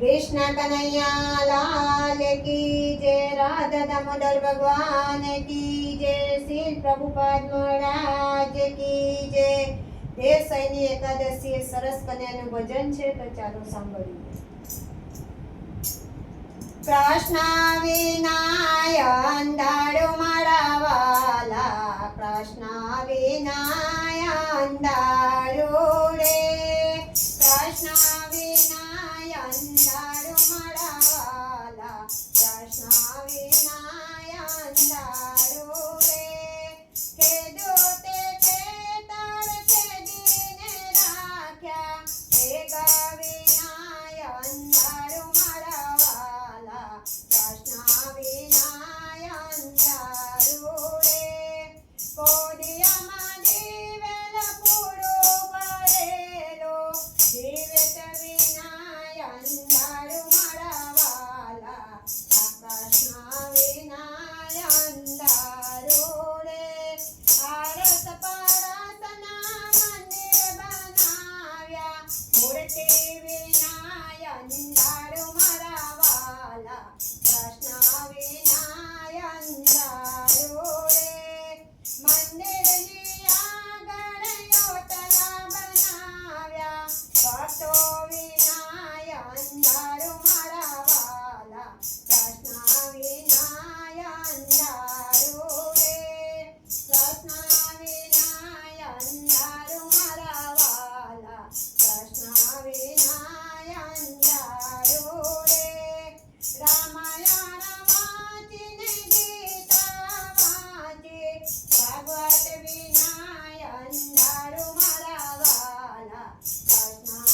कृष्ण कन्हैया लाल की जय। राधा दामोदर भगवान की जय। श्री प्रभुपाद महाराज की जय। દેવસૈની એકાદશી એ સરસ કન્યાનું ભજન છે, તો ચાલો સાંભળીએ. કૃષ્ણ વિનાય અંધારો મારા વાલા, કૃષ્ણ વિનાય અંધારો રે, કૃષ્ણ વિનાય અંધારો મારા વાલા, કૃષ્ણ વિનાય અંધારો રે. ખેદો તે ખેતર ખેદીને રાખ્યા, ભેગા વિનાય અંધારો મારા વાલા, કૃષ્ણ વિનાય અંધારો રે. કોડિયામાં દિવેલ પૂરો ભરેલો, દિવેત વિનાય અંધારો મારા વાલા, કૃષ્ણ વિનાય અંધારો રે. આરસ પારસના મંદિર બનાવ્યા, મૂર્તિ વિનાય અંધારો મારા વાલા, કૃષ્ણ વિનાય અંધારો રે. મંદિરની આગળ યોતલા બનાવ્યા, ભક્તો વિનાય અંધારો મારા વાલા, કૃષ્ણ વિનાય અંધારો રે, કૃષ્ણ વિનાય અંધારો મારા વાલા, કૃષ્ણ વિનાય અંધારો રે. રામાયણ વાંચીને ગીતા વાંચી, ભાગવત વિનાય અંધારો મારા વાલા, કૃષ્ણ